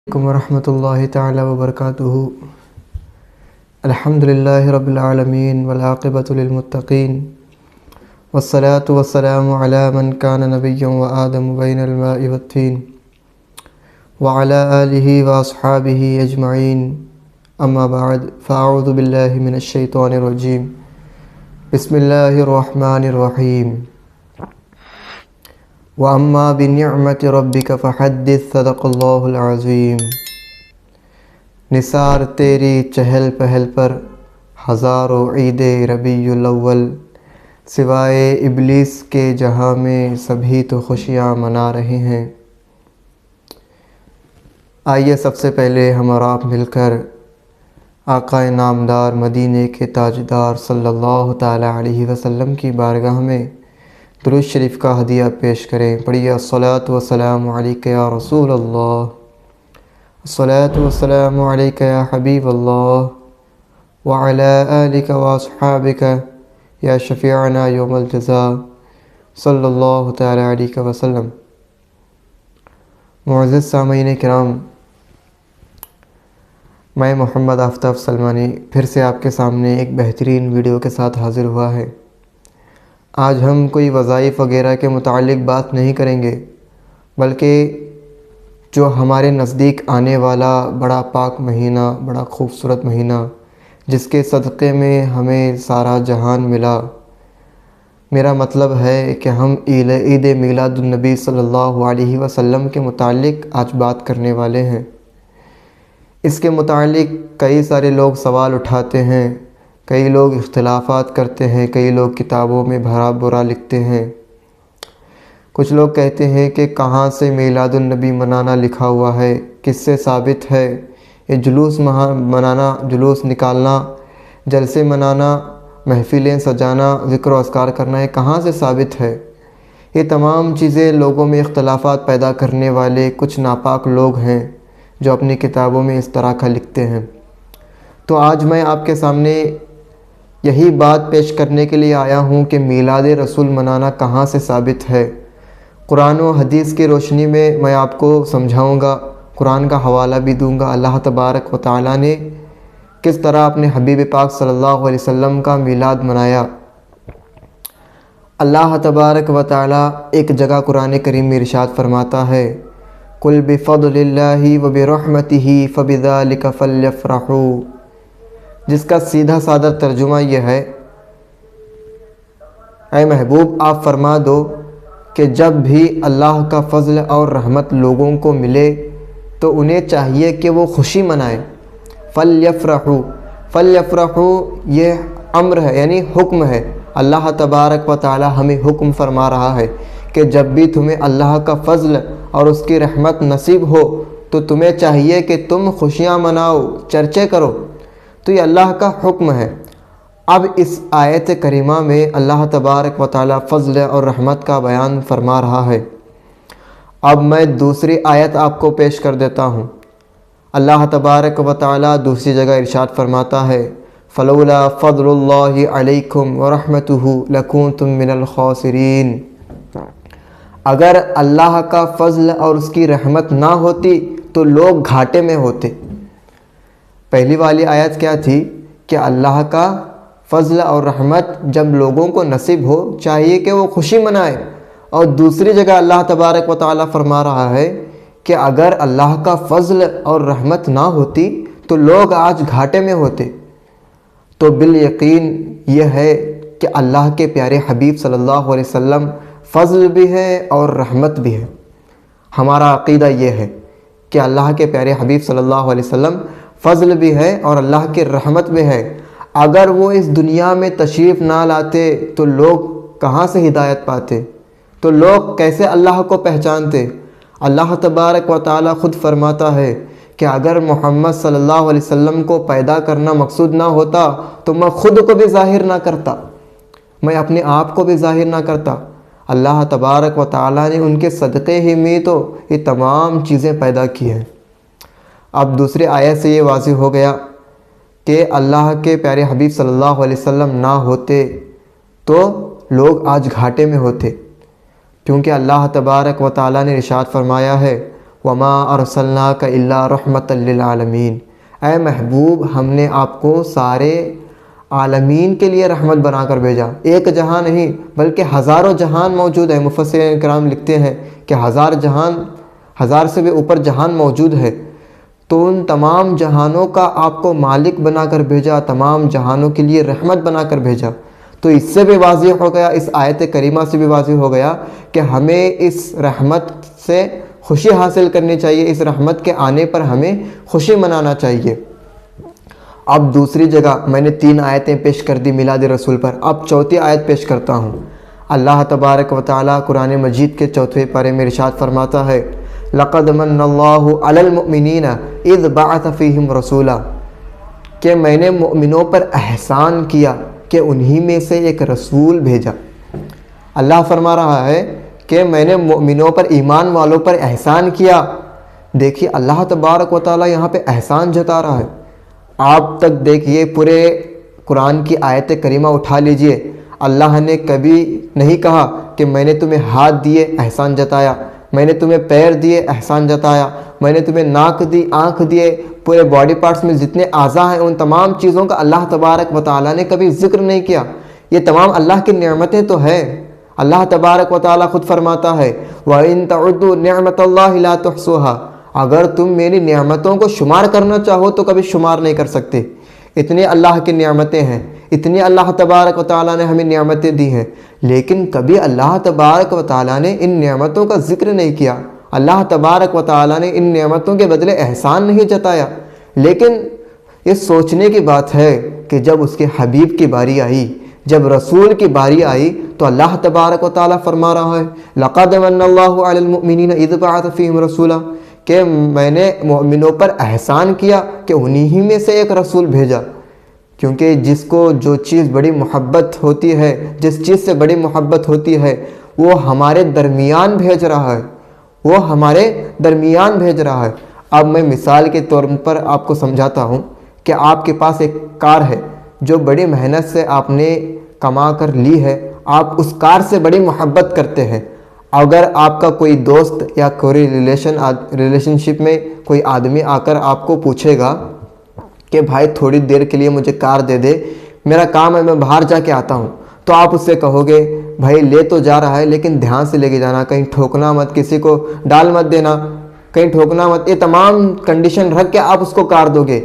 علیکم ورحمۃ اللہ تعالی وبرکاتہ۔ الحمدللہ رب العالمین والعاقبۃ للمتقین والصلاة والسلام علی من کان نبیا وآدم بین الماء والطین وعلی آلہ واصحابہ اجمعین، اما بعد فاعوذ باللہ من الشیطان الرجیم، بسم اللہ الرحمن الرحیم۔ وَأَمَّا بِنِعْمَةِ رَبِّكَ فَحَدِّثْ صدق اللہ العظیم۔ نثار تیری چہل پہل پر ہزاروں عید ربیع الاول، سوائے ابلیس کے جہاں میں سبھی تو خوشیاں منا رہے ہیں۔ آئیے سب سے پہلے ہم اور آپ مل کر آقا نامدار مدینے کے تاجدار صلی اللہ تعالیٰ علیہ وسلم کی بارگاہ میں درود شریف کا ہدیہ پیش کریں۔ پڑھیے الصلاۃ والسلام علیک یا رسول اللہ، الصلاۃ والسلام علیک یا حبیب اللہ، وعلی آلک واصحابک یا شفیعنا یوم الجزاء صلی اللہ تعالیٰ علیہ وسلم۔ معزز سامعین کرام، میں محمد آفتاب سلمانی پھر سے آپ کے سامنے ایک بہترین ویڈیو کے ساتھ حاضر ہوا ہے۔ آج ہم کوئی وظائف وغیرہ کے متعلق بات نہیں کریں گے، بلکہ جو ہمارے نزدیک آنے والا بڑا پاک مہینہ، بڑا خوبصورت مہینہ، جس کے صدقے میں ہمیں سارا جہان ملا، میرا مطلب ہے کہ ہم عید میلاد النبی صلی اللہ علیہ وسلم کے متعلق آج بات کرنے والے ہیں۔ اس کے متعلق کئی سارے لوگ سوال اٹھاتے ہیں، کئی لوگ اختلافات کرتے ہیں، کئی لوگ کتابوں میں بھرا برا لکھتے ہیں۔ کچھ لوگ کہتے ہیں کہ کہاں سے میلاد النبی منانا لکھا ہوا ہے، کس سے ثابت ہے؟ یہ جلوس منانا، جلوس نکالنا، جلسے منانا، محفلیں سجانا، ذکر و اذکار کرنا، یہ کہاں سے ثابت ہے؟ یہ تمام چیزیں لوگوں میں اختلافات پیدا کرنے والے کچھ ناپاک لوگ ہیں جو اپنی کتابوں میں اس طرح کا لکھتے ہیں۔ تو آج میں آپ کے سامنے یہی بات پیش کرنے کے لیے آیا ہوں کہ میلاد رسول منانا کہاں سے ثابت ہے۔ قرآن و حدیث کی روشنی میں آپ کو سمجھاؤں گا، قرآن کا حوالہ بھی دوں گا، اللہ تبارک و تعالیٰ نے کس طرح اپنے حبیب پاک صلی اللہ علیہ وسلم کا میلاد منایا۔ اللہ تبارک و تعالیٰ ایک جگہ قرآن کریم میں ارشاد فرماتا ہے، قُلْ بِفَضْلِ اللَّهِ وَبِرَحْمَتِهِ فَبِذَلِكَ فَلْيَفْرَحُوا، جس کا سیدھا سادہ ترجمہ یہ ہے، اے محبوب آپ فرما دو کہ جب بھی اللہ کا فضل اور رحمت لوگوں کو ملے تو انہیں چاہیے کہ وہ خوشی منائیں۔ فَلْيَفْرَحُوا، فَلْيَفْرَحُوا یہ امر ہے، یعنی حکم ہے۔ اللہ تبارک و تعالی ہمیں حکم فرما رہا ہے کہ جب بھی تمہیں اللہ کا فضل اور اس کی رحمت نصیب ہو تو تمہیں چاہیے کہ تم خوشیاں مناؤ، چرچے کرو۔ تو یہ اللہ کا حکم ہے۔ اب اس آیت کریمہ میں اللہ تبارک و تعالی فضل اور رحمت کا بیان فرما رہا ہے۔ اب میں دوسری آیت آپ کو پیش کر دیتا ہوں۔ اللہ تبارک و تعالی دوسری جگہ ارشاد فرماتا ہے، فَلَوْلَا فَضْلُ اللَّهِ عَلَيْكُمْ وَرَحْمَتُهُ لَكُنْتُمْ مِنَ الْخَاسِرِينَ، اگر اللہ کا فضل اور اس کی رحمت نہ ہوتی تو لوگ گھاٹے میں ہوتے۔ پہلی والی آیت کیا تھی کہ اللہ کا فضل اور رحمت جب لوگوں کو نصیب ہو چاہیے کہ وہ خوشی منائے، اور دوسری جگہ اللہ تبارک و تعالیٰ فرما رہا ہے کہ اگر اللہ کا فضل اور رحمت نہ ہوتی تو لوگ آج گھاٹے میں ہوتے۔ تو بالیقین یہ ہے کہ اللہ کے پیارے حبیب صلی اللہ علیہ وسلم فضل بھی ہے اور رحمت بھی ہے۔ ہمارا عقیدہ یہ ہے کہ اللہ کے پیارے حبیب صلی اللہ علیہ وسلم فضل بھی ہے اور اللہ کی رحمت بھی ہے۔ اگر وہ اس دنیا میں تشریف نہ لاتے تو لوگ کہاں سے ہدایت پاتے؟ تو لوگ کیسے اللہ کو پہچانتے؟ اللہ تبارک و تعالی خود فرماتا ہے کہ اگر محمد صلی اللہ علیہ وسلم کو پیدا کرنا مقصود نہ ہوتا تو میں خود کو بھی ظاہر نہ کرتا، میں اپنے آپ کو بھی ظاہر نہ کرتا۔ اللہ تبارک و تعالی نے ان کے صدقے ہی میں تو یہ تمام چیزیں پیدا کی ہیں۔ اب دوسری آیت سے یہ واضح ہو گیا کہ اللہ کے پیارے حبیب صلی اللہ علیہ وسلم نہ ہوتے تو لوگ آج گھاٹے میں ہوتے، کیونکہ اللہ تبارک و تعالی نے ارشاد فرمایا ہے، وما ارسلناک الا رحمۃ للعالمین، اے محبوب ہم نے آپ کو سارے عالمین کے لیے رحمت بنا کر بھیجا۔ ایک جہاں نہیں بلکہ ہزاروں جہان موجود ہے۔ مفسرین کرام لکھتے ہیں کہ ہزار سے بھی اوپر جہان موجود ہے، تو ان تمام جہانوں کا آپ کو مالک بنا کر بھیجا، تمام جہانوں کے لیے رحمت بنا کر بھیجا۔ تو اس سے بھی واضح ہو گیا، اس آیت کریمہ سے بھی واضح ہو گیا کہ ہمیں اس رحمت سے خوشی حاصل کرنی چاہیے، اس رحمت کے آنے پر ہمیں خوشی منانا چاہیے۔ اب دوسری جگہ میں نے 3 آیتیں پیش کر دی میلاد رسول پر، اب چوتھی آیت پیش کرتا ہوں۔ اللہ تبارک و تعالیٰ قرآن مجید کے 4ویں پارے میں ارشاد فرماتا ہے، لقد من اللہ علی المؤمنین اذ بعث فیہم رسولا، کہ میں نے مؤمنوں پر احسان کیا کہ انہی میں سے ایک رسول بھیجا۔ اللہ فرما رہا ہے کہ میں نے مؤمنوں پر، ایمان والوں پر احسان کیا۔ دیکھیے اللہ تبارک و تعالیٰ یہاں پہ احسان جتا رہا ہے۔ آپ تک دیکھیے پورے قرآن کی آیت کریمہ اٹھا لیجئے، اللہ نے کبھی نہیں کہا کہ میں نے تمہیں ہاتھ دیے احسان جتایا، میں نے تمہیں پیر دیے احسان جتایا، میں نے تمہیں ناک دی، آنکھ دیے، پورے باڈی پارٹس میں جتنے اعضاء ہیں ان تمام چیزوں کا اللہ تبارک و تعالیٰ نے کبھی ذکر نہیں کیا۔ یہ تمام اللہ کی نعمتیں تو ہے۔ اللہ تبارک و تعالیٰ خود فرماتا ہے وَإِن تَعُدُّوا نِعْمَةَ اللَّهِ لَا تُحْصُوهَا، اگر تم میری نعمتوں کو شمار کرنا چاہو تو کبھی شمار نہیں کر سکتے۔ اتنی اللہ کی نعمتیں ہیں، اتنی اللہ تبارک و تعالیٰ نے ہمیں نعمتیں دی ہیں، لیکن کبھی اللہ تبارک و تعالیٰ نے ان نعمتوں کا ذکر نہیں کیا۔ اللہ تبارک و تعالیٰ نے ان نعمتوں کے بدلے احسان نہیں جتایا۔ لیکن یہ سوچنے کی بات ہے کہ جب اس کے حبیب کی باری آئی، جب رسول کی باری آئی، تو اللہ تبارک و تعالیٰ فرما رہا ہے لَقَدْ مَنَّ اللَّهُ عَلَى الْمُؤْمِنِينَ إِذْ بَعَثَ فِيهِمْ رَسُولًا، کہ میں نے مومنوں پر احسان کیا کہ انہی ہی میں سے ایک رسول بھیجا۔ کیونکہ جس کو جو چیز بڑی محبت ہوتی ہے، جس چیز سے بڑی محبت ہوتی ہے، وہ ہمارے درمیان بھیج رہا ہے، وہ ہمارے درمیان بھیج رہا ہے۔ اب میں مثال کے طور پر آپ کو سمجھاتا ہوں کہ آپ کے پاس ایک کار ہے جو بڑی محنت سے آپ نے کما کر لی ہے، آپ اس کار سے بڑی محبت کرتے ہیں۔ اگر آپ کا کوئی دوست یا کوئی ریلیشن شپ میں کوئی آدمی آ کر آپ کو پوچھے گا کہ بھائی تھوڑی دیر کے لیے مجھے کار دے دے، میرا کام ہے میں باہر جا کے آتا ہوں، تو آپ اس سے کہو گے بھائی لے تو جا رہا ہے لیکن دھیان سے لے کے جانا، کہیں ٹھوکنا مت، کسی کو ڈال مت دینا، کہیں ٹھوکنا مت، یہ تمام کنڈیشن رکھ کے آپ اس کو کار دو گے۔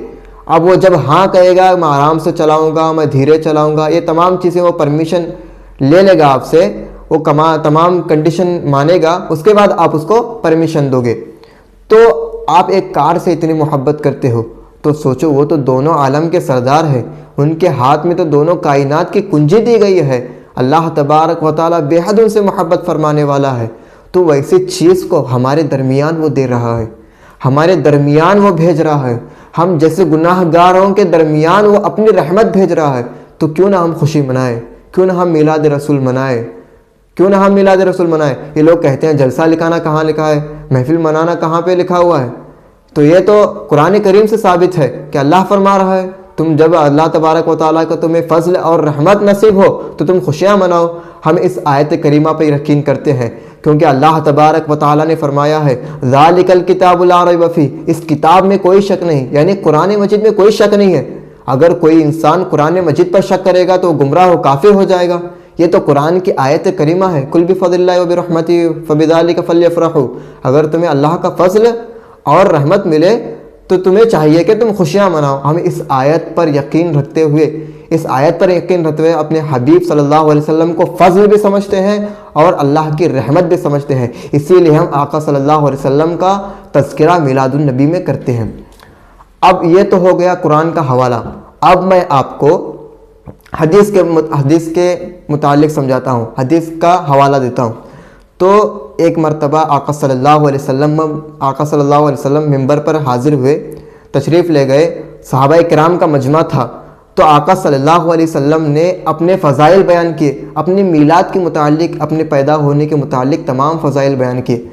اب وہ جب ہاں کہے گا میں آرام سے چلاؤں گا، میں دھیرے چلاؤں گا، یہ تمام چیزیں وہ پرمیشن لے لے گا آپ سے، وہ تمام کنڈیشن مانے گا، اس کے بعد آپ اس کو پرمیشن دو گے۔ تو آپ ایک کار سے اتنی محبت کرتے ہو تو سوچو وہ تو دونوں عالم کے سردار ہیں، ان کے ہاتھ میں تو دونوں کائنات کی کنجی دی گئی ہے، اللہ تبارک و تعالیٰ بے حد ان سے محبت فرمانے والا ہے۔ تو ویسی چیز کو ہمارے درمیان وہ دے رہا ہے، ہمارے درمیان وہ بھیج رہا ہے، ہم جیسے گناہ گاروں کے درمیان وہ اپنی رحمت بھیج رہا ہے، تو کیوں نہ ہم خوشی منائیں، کیوں نہ ہم میلاد رسول منائیں، کیوں نہ ہم میلاد رسول منائیں۔ یہ لوگ کہتے ہیں جلسہ لکھانا کہاں لکھا ہے، محفل منانا کہاں پہ لکھا ہوا ہے؟ تو یہ تو قرآن کریم سے ثابت ہے کہ اللہ فرما رہا ہے تم جب اللہ تبارک و تعالیٰ کا تمہیں فضل اور رحمت نصیب ہو تو تم خوشیاں مناؤ۔ ہم اس آیت کریمہ پہ یقین کرتے ہیں کیونکہ اللہ تبارک و تعالیٰ نے فرمایا ہے ذالک الکتاب لا ریب فیہ، اس کتاب میں کوئی شک نہیں، یعنی قرآن مجید میں کوئی شک نہیں ہے۔ اگر کوئی انسان قرآن مجید پر شک کرے گا تو گمراہ و کافر ہو جائے گا۔ یہ تو قرآن کی آیت کریمہ ہے، قل بفضل اللہ وبرحمتہ فبذلک فلیفرحوا، اگر تمہیں اللہ کا فضل اور رحمت ملے تو تمہیں چاہیے کہ تم خوشیاں مناؤ۔ ہم اس آیت پر یقین رکھتے ہوئے اپنے حبیب صلی اللہ علیہ وسلم کو فضل بھی سمجھتے ہیں اور اللہ کی رحمت بھی سمجھتے ہیں، اسی لیے ہم آقا صلی اللہ علیہ وسلم کا تذکرہ میلاد النبی میں کرتے ہیں۔ اب یہ تو ہو گیا قرآن کا حوالہ، اب میں آپ کو حدیث کے متعلق سمجھاتا ہوں، حدیث کا حوالہ دیتا ہوں۔ تو ایک مرتبہ آقا صلی اللہ علیہ وسلم منبر پر حاضر ہوئے، تشریف لے گئے، صحابہ کرام کا مجمع تھا، تو آقا صلی اللہ علیہ وسلم نے اپنے فضائل بیان کیے، اپنے میلاد کے متعلق، اپنے پیدا ہونے کے متعلق تمام فضائل بیان کیے۔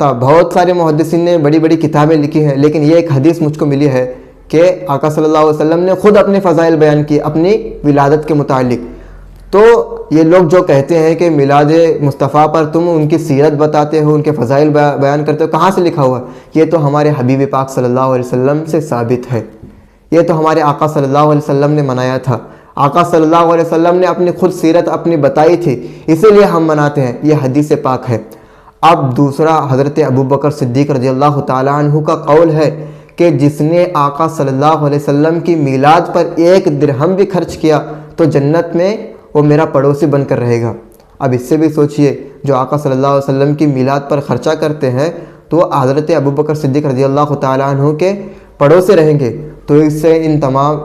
تو بہت سارے محدثین نے بڑی بڑی کتابیں لکھی ہیں، لیکن یہ ایک حدیث مجھ کو ملی ہے کہ آقا صلی اللہ علیہ وسلم نے خود اپنے فضائل بیان کیے اپنی ولادت کے متعلق۔ تو یہ لوگ جو کہتے ہیں کہ میلاد مصطفیٰ پر تم ان کی سیرت بتاتے ہو، ان کے فضائل بیان کرتے ہو، کہاں سے لکھا ہوا ہے؟ یہ تو ہمارے حبیب پاک صلی اللہ علیہ وسلم سے ثابت ہے، یہ تو ہمارے آقا صلی اللہ علیہ وسلم نے منایا تھا، آقا صلی اللہ علیہ وسلم نے اپنی خود سیرت اپنی بتائی تھی، اسی لیے ہم مناتے ہیں، یہ حدیث پاک ہے۔ اب دوسرا حضرت ابوبکر صدیق رضی اللہ تعالیٰ عنہ کا قول ہے کہ جس نے آقا صلی اللہ علیہ وسلم کی میلاد پر 1 درہم بھی خرچ کیا تو جنت میں وہ میرا پڑوسی بن کر رہے گا۔ اب اس سے بھی سوچئے، جو آقا صلی اللہ علیہ وسلم کی میلاد پر خرچہ کرتے ہیں تو وہ حضرت ابوبکر صدیق رضی اللہ تعالیٰ عنہ کے پڑوسی رہیں گے۔ تو اس سے ان تمام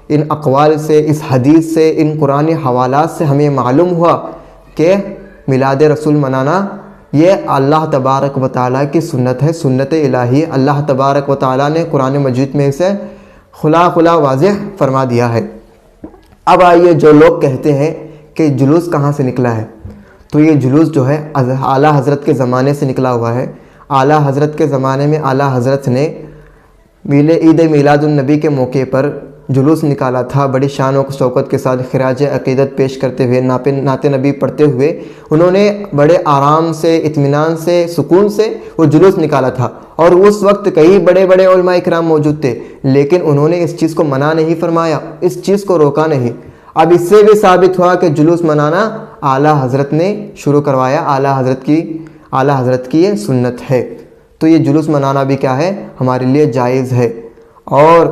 ان اقوال سے، اس حدیث سے، ان قرآنی حوالات سے ہمیں معلوم ہوا کہ میلاد رسول منانا یہ اللہ تبارک و تعالیٰ کی سنت ہے، سنت الہی۔ اللہ تبارک و تعالیٰ نے قرآن مجید میں اسے کھلا واضح فرما دیا ہے۔ اب آئیے، جو لوگ کہتے ہیں کہ جلوس کہاں سے نکلا ہے، تو یہ جلوس جو ہے اعلیٰ حضرت کے زمانے سے نکلا ہوا ہے۔ اعلیٰ حضرت کے زمانے میں اعلیٰ حضرت نے عید میلاد النبی کے موقع پر جلوس نکالا تھا، بڑی شان و شوکت کے ساتھ خراج عقیدت پیش کرتے ہوئے، نعت نبی پڑھتے ہوئے انہوں نے بڑے آرام سے، اطمینان سے، سکون سے وہ جلوس نکالا تھا، اور اس وقت کئی بڑے بڑے علماء اکرام موجود تھے، لیکن انہوں نے اس چیز کو منع نہیں فرمایا، اس چیز کو روکا نہیں۔ اب اس سے بھی ثابت ہوا کہ جلوس منانا اعلیٰ حضرت نے شروع کروایا، اعلیٰ حضرت کی یہ سنت ہے۔ تو یہ جلوس منانا بھی کیا ہے، ہمارے لیے جائز ہے۔ اور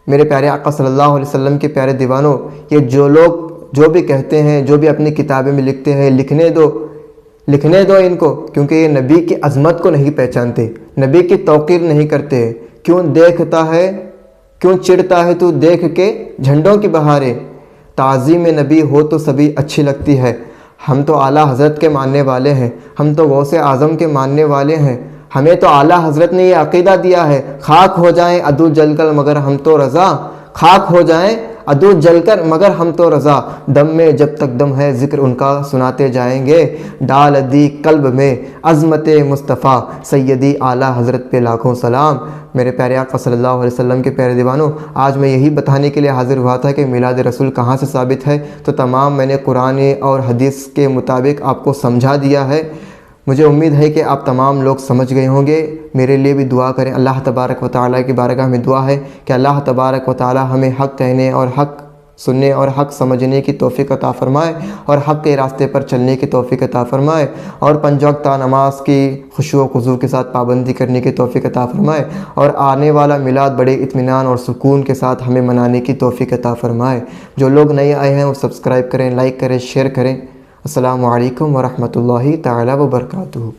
میرے پیارے آقا صلی اللہ علیہ وسلم کے پیارے دیوانوں، یہ جو لوگ جو بھی کہتے ہیں، جو بھی اپنی کتابیں میں لکھتے ہیں، لکھنے دو ان کو، کیونکہ یہ نبی کی عظمت کو نہیں پہچانتے، نبی کی توقیر نہیں کرتے۔ کیوں چڑھتا ہے تو دیکھ کے جھنڈوں کی بہاریں، تعظیم نبی ہو تو سبھی اچھی لگتی ہے۔ ہم تو اعلیٰ حضرت کے ماننے والے ہیں، ہم تو غوث اعظم کے ماننے والے ہیں، ہمیں تو اعلیٰ حضرت نے یہ عقیدہ دیا ہے، خاک ہو جائیں عدو جل کر مگر ہم تو رضا، خاک ہو جائیں عدو جل کر مگر ہم تو رضا، دم میں جب تک دم ہے ذکر ان کا سناتے جائیں گے، ڈال دی قلب میں عظمت مصطفیٰ سیدی اعلیٰ حضرت پہ لاکھوں سلام۔ میرے پیارے آقا صلی اللہ علیہ وسلم کے پیارے دیوانوں، آج میں یہی بتانے کے لیے حاضر ہوا تھا کہ میلاد رسول کہاں سے ثابت ہے، تو تمام میں نے قرآن اور حدیث کے مطابق آپ کو سمجھا دیا ہے۔ مجھے امید ہے کہ آپ تمام لوگ سمجھ گئے ہوں گے۔ میرے لیے بھی دعا کریں، اللہ تبارک و تعالیٰ کی بارگاہ میں دعا ہے کہ اللہ تبارک و تعالیٰ ہمیں حق کہنے اور حق سننے اور حق سمجھنے کی توفیق عطا فرمائے، اور حق کے راستے پر چلنے کی توفیق عطا فرمائے، اور 5 وقتہ نماز کی خشوع و خضوع کے ساتھ پابندی کرنے کی توفیق عطا فرمائے، اور آنے والا میلاد بڑے اطمینان اور سکون کے ساتھ ہمیں منانے کی توفیق عطا فرمائے۔ جو لوگ نئے آئے ہیں وہ سبسکرائب کریں، لائک کریں، شیئر کریں۔ السلام علیکم ورحمۃ اللہ تعالیٰ وبرکاتہ۔